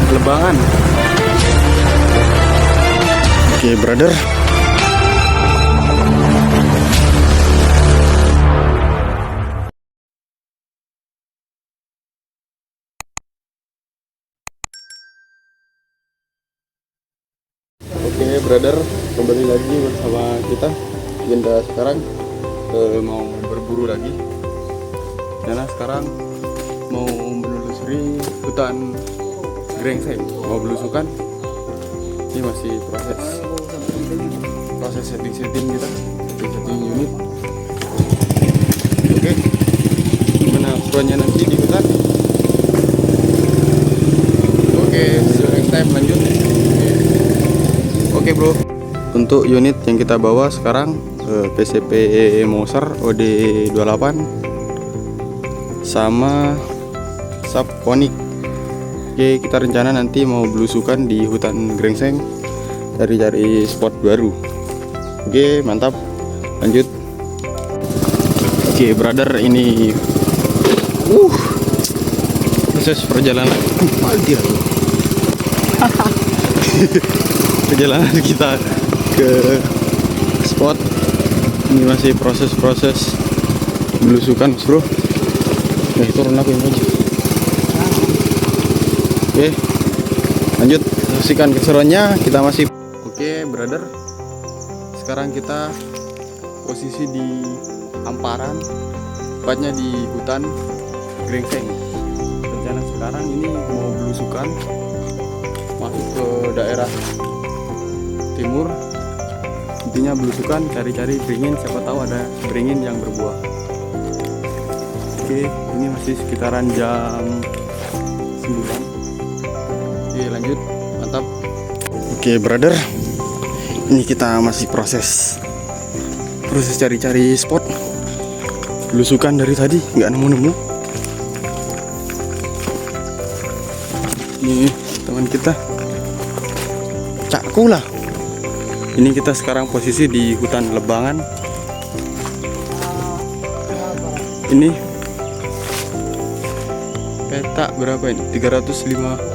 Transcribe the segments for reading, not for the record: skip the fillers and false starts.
Lebangan. Oke, brother. Oke, brother, kembali lagi bersama kita. Agenda sekarang mau berburu lagi. Karena sekarang mau menelusuri hutan Grengseng, mau belusukan. Ini masih proses setting kita, setting unit. Oke, gimana keseruannya nanti di hutan? Oke, see you next time, lanjut. Oke bro, untuk unit yang kita bawa sekarang PCP Moser OD28 sama Subponic. Oke, kita rencana nanti mau belusukan di hutan Grengseng, cari-cari spot baru. Oke, mantap, lanjut. Oke brother, ini proses perjalanan perjalanan kita ke spot. Ini masih proses belusukan bro. Turun aku ini aja. Oke, lanjut, saksikan keseruannya. Kita masih oke brother, sekarang kita posisi di hamparan, tepatnya di hutan Grengseng. Rencana sekarang ini mau belusukan masuk ke daerah timur, intinya belusukan, cari-cari beringin, siapa tahu ada beringin yang berbuah. Oke, ini masih sekitaran jam 9. Oke, lanjut, mantap. Oke brother, ini kita masih proses cari-cari spot belusukan. Dari tadi nggak nemu-nemu. Ini teman kita Cakku lah. Ini kita sekarang posisi di hutan Lebangan. Ini peta berapa ini? 305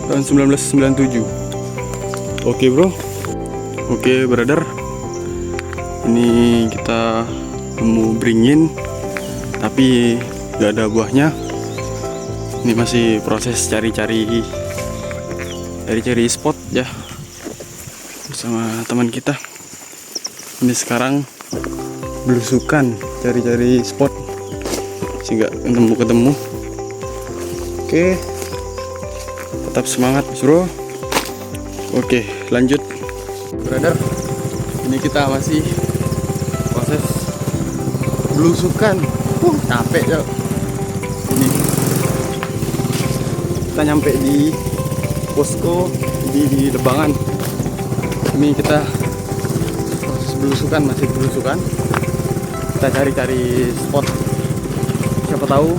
tahun 1997. Oke bro. Oke brother, ini kita nemu beringin tapi nggak ada buahnya. Ini masih proses cari-cari spot ya bersama teman kita. Ini sekarang belusukan, cari-cari spot sehingga ketemu. Oke, tetap semangat bro. Oke, lanjut brother, ini kita masih proses belusukan. Capek ya. Ini kita nyampe di posko di Lebangan. Ini kita proses belusukan, masih belusukan. Kita cari-cari spot, siapa tahu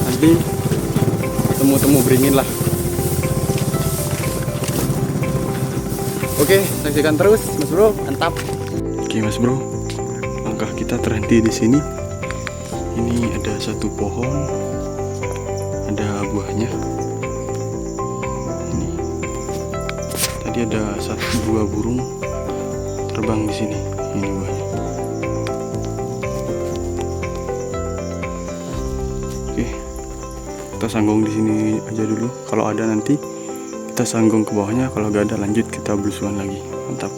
nanti temu beringin lah. Oke, saksikan terus mas bro, mantap. Oke mas bro, langkah kita terhenti di sini. Ini ada satu pohon, ada buahnya. Ini tadi ada dua burung terbang di sini. Ini buahnya. Oke, kita sanggung di sini aja dulu. Kalau ada nanti kita sanggung ke bawahnya. Kalau gak ada lanjut kita belusukan lagi. Mantap.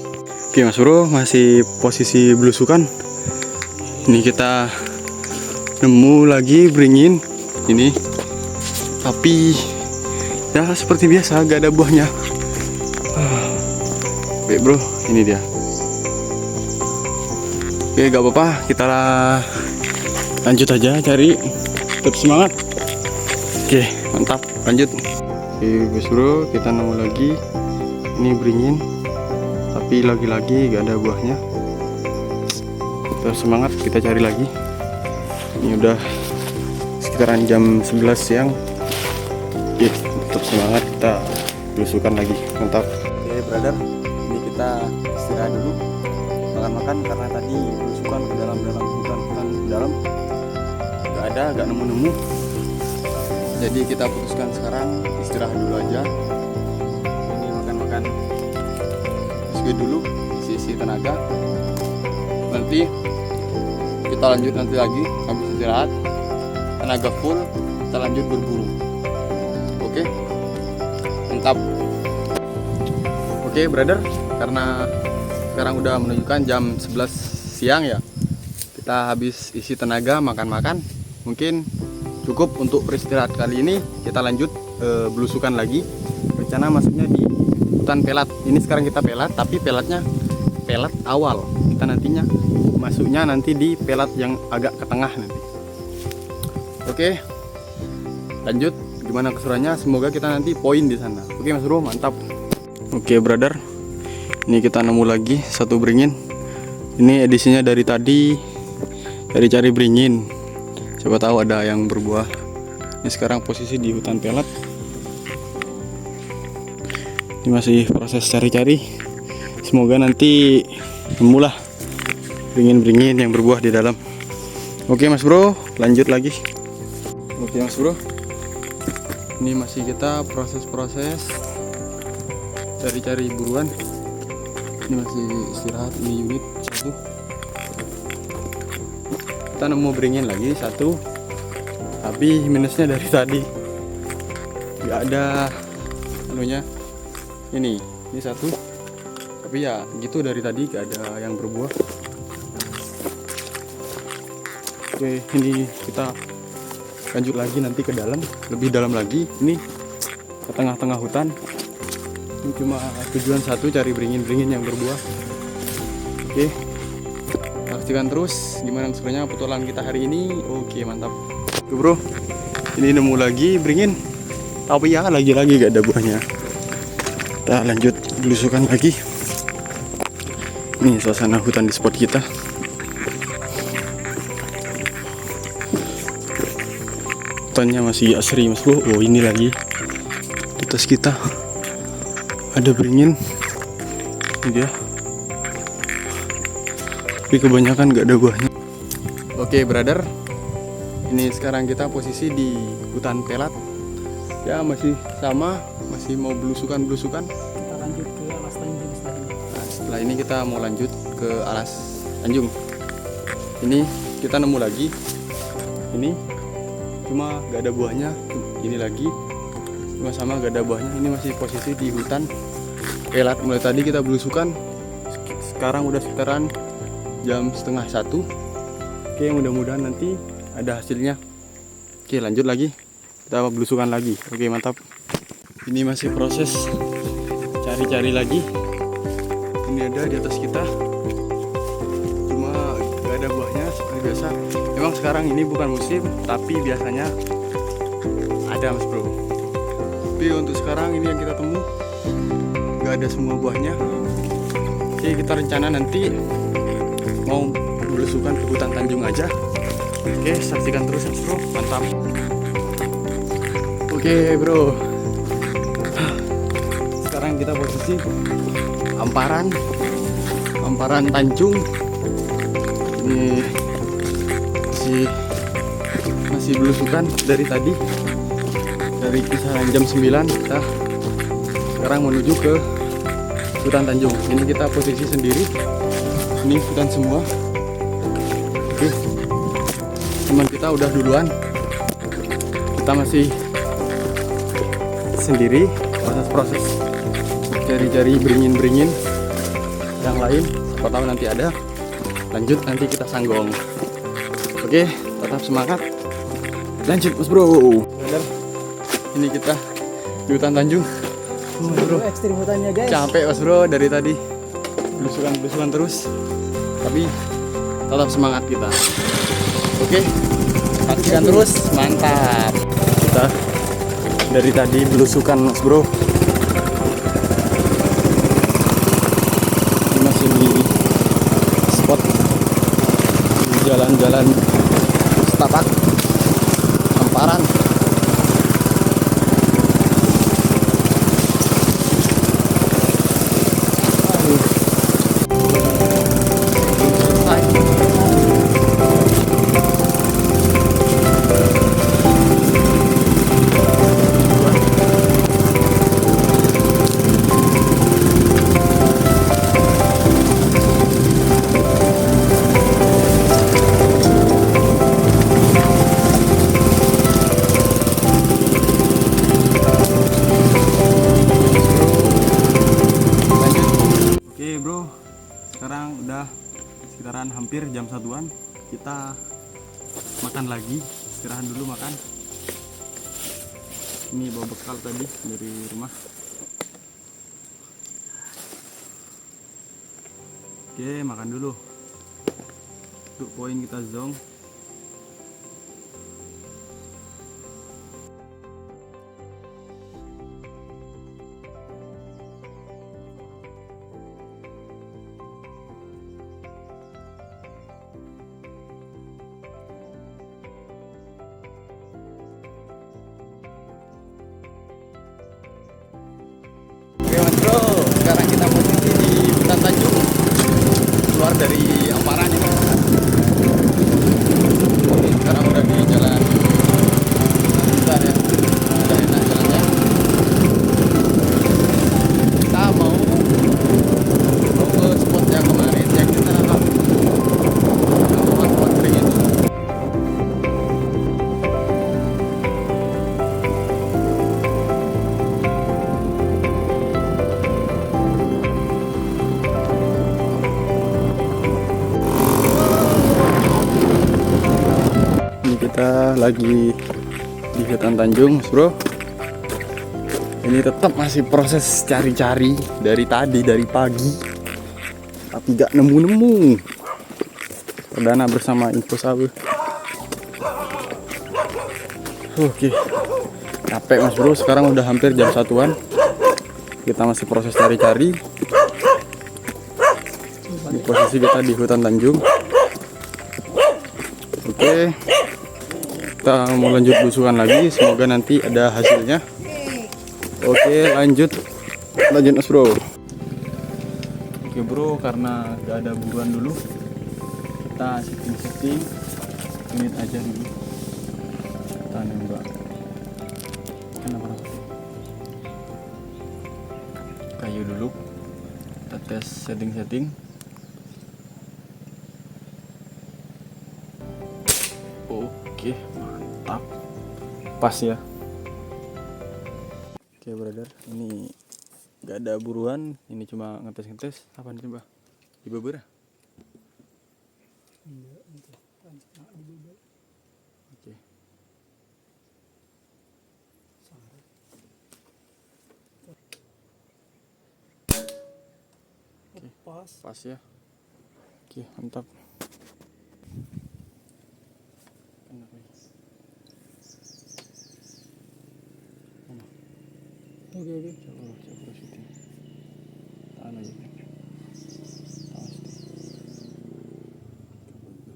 Oke mas bro, masih posisi belusukan. Ini kita nemu lagi beringin ini, tapi ya seperti biasa gak ada buahnya. Oke bro, ini dia. Oke, gak apa-apa, kita lanjut aja cari. Tetap semangat. Oke, mantap, lanjut. Oke guys bro, kita nemu lagi. Ini beringin, tapi lagi-lagi gak ada buahnya. Tetap semangat, kita cari lagi. Ini udah sekitaran jam 11 siang. Oke, tetap semangat, kita belusukan lagi. Mantap. Oke brother, ini kita istirahat dulu, makan-makan karena tadi belusukan ke dalam hutan dalam. Gak ada, gak nemu-nemu. jadi kita putuskan sekarang istirahat dulu aja. Ini makan-makan biskuit dulu, isi tenaga. Nanti kita lanjut nanti lagi habis istirahat, tenaga full, kita lanjut berburu. Oke, mantap. Oke brother, karena sekarang udah menunjukkan jam 11 siang ya, kita habis isi tenaga, makan-makan. Mungkin cukup untuk beristirahat kali ini. Kita lanjut belusukan lagi. Rencana masuknya di hutan pelat. Ini sekarang kita pelat, tapi pelatnya pelat awal. Kita nantinya masuknya nanti di pelat yang agak ke tengah nanti. Oke, lanjut. Gimana keseruannya? Semoga kita nanti poin di sana. Oke Mas Bro, mantap. Oke brother, ini kita nemu lagi satu beringin. Ini edisinya dari tadi cari-cari beringin, siapa tahu ada yang berbuah. Ini sekarang posisi di hutan pelat. Ini masih proses cari-cari. Semoga nanti nemulah beringin-beringin yang berbuah di dalam. Oke Mas Bro, lanjut lagi. Oke Mas Bro, ini masih kita proses-proses cari-cari buruan. Ini masih istirahat. Ini unit 1. Kita nemu beringin lagi 1, tapi minusnya dari tadi nggak ada anunya. Ini 1, tapi ya gitu, dari tadi nggak ada yang berbuah. Oke, ini kita lanjut lagi nanti ke dalam, lebih dalam lagi. Ini ke tengah-tengah hutan. Ini cuma tujuan 1, cari beringin-beringin yang berbuah. Oke, saksikan terus gimana sebenarnya petualangan kita hari ini. Oke mantap. Tuh bro, ini nemu lagi beringin, tapi ya lagi-lagi gak ada buahnya. Kita lanjut belusukan lagi. Ini suasana hutan di spot kita. Hutannya masih asri Mas Bro. Oh ini lagi di atas kita ada beringin. Ini dia, tapi kebanyakan gak ada buahnya. Oke brother, ini sekarang kita posisi di hutan pelat ya, masih sama, masih mau belusukan. Kita lanjut ke alas Tanjung setelah ini. Nah, setelah ini kita mau lanjut ke alas Tanjung. Ini kita nemu lagi, ini cuma gak ada buahnya. Ini lagi cuma sama, gak ada buahnya. Ini masih posisi di hutan pelat. Mulai tadi kita belusukan, sekarang udah sekitaran jam setengah 1. Oke, mudah-mudahan nanti ada hasilnya. Oke, lanjut lagi, kita belusukan lagi. Oke mantap. Ini masih proses cari-cari lagi. Ini ada di atas kita, cuma gak ada buahnya seperti biasa. Memang sekarang ini bukan musim, tapi biasanya ada Mas Bro. Tapi untuk sekarang ini yang kita temu gak ada semua buahnya. Oke, kita rencana nanti mau belusukan ke hutan Tanjung aja. Oke, saksikan terus Mas Bro, mantap. Oke bro, sekarang kita posisi hamparan Tanjung. Ini masih belusukan dari tadi, dari kisaran jam 9 kita sekarang menuju ke hutan Tanjung. Ini kita posisi sendiri, ini hutan semua. Oke, teman kita udah duluan, kita masih sendiri proses cari-cari beringin-beringin yang lain. Siapa tahu nanti ada, lanjut nanti kita sanggong. Oke, tetap semangat, lanjut Mas Bro. Bener, ini kita di hutan Tanjung. Mas Bro, ekstrim hutannya guys. capek Mas Bro dari tadi, belusukan terus, tapi tetap semangat kita. Oke, saksikan terus, mantap. Kita dari tadi belusukan Mas Bro. Ini masih di spot di jalan-jalan setapak hamparan. hampir jam 1-an. Kita makan lagi, istirahat dulu makan. Ini bawa bekal tadi dari rumah. Oke, makan dulu. Untuk poin kita zong. Oke Mas Bro, sekarang kita posisi di hutan Tanjung, keluar dari Amparan ini. Sekarang udah di jalan besar ya, udah enak jalannya. Kita mau ke spot yang kemarin yang kita nangkap spot kering itu. Kita lagi di hutan Tanjung, Mas Bro. Ini tetap masih proses cari-cari dari tadi, dari pagi, tapi gak nemu-nemu. Perdana bersama Info Sabu. Oke, capek Mas Bro. Sekarang udah hampir jam 1-an. Kita masih proses cari-cari. Di posisi kita di hutan Tanjung. Oke. Kita mau lanjut busukan lagi, semoga nanti ada hasilnya. Oke, lanjut Mas Bro. Oke Bro, karena gak ada buruan dulu, kita setting menit aja dulu. Kita nembak. Kenapa? Kayu dulu. Kita tes setting. Oke, mantap, pas ya. Oke brother, ini gak ada buruan, ini cuma ngetes apa nih coba di beberapa. Oke, pas ya. Oke, mantap. Oke. Coba syuting. Tahan aja.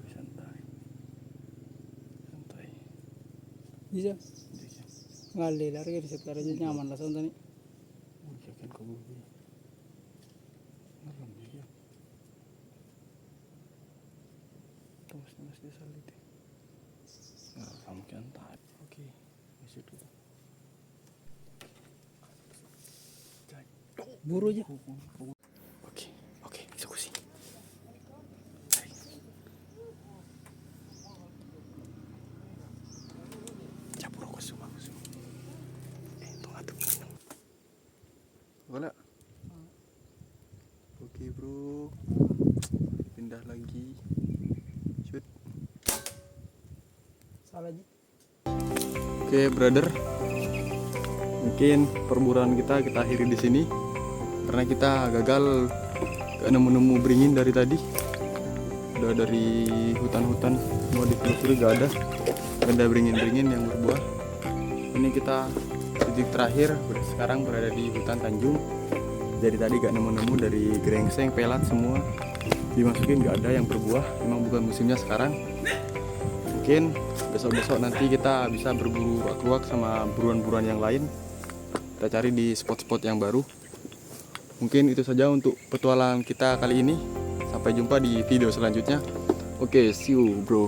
Santai. Bisa. Ngalih lari di sekitar aja nyaman lah santai. Jangan kau buru. Malam ya. Terus dia salit. Nah, kamu santai. Oke, masuk dulu. Buru aja. Oke, eksekusi. Capur aku semua. Tunggu minum. Mana? Oke Bro, pindah lagi. Shoot. Salah aja. Oke brother, mungkin perburuan kita akhiri di sini. Karena kita gagal gak nemu beringin dari tadi. Udah dari hutan-hutan mau ditelusuri gak ada beringin-beringin yang berbuah. Ini kita titik terakhir, sekarang berada di hutan Tanjung. Dari tadi gak nemu dari gerengseng, pelat semua dimasukin gak ada yang berbuah. Memang bukan musimnya sekarang. Mungkin besok-besok nanti kita bisa berburu ruak-ruak sama buruan-buruan yang lain. Kita cari di spot-spot yang baru. Mungkin itu saja untuk petualangan kita kali ini. Sampai jumpa di video selanjutnya. Oke, see you bro.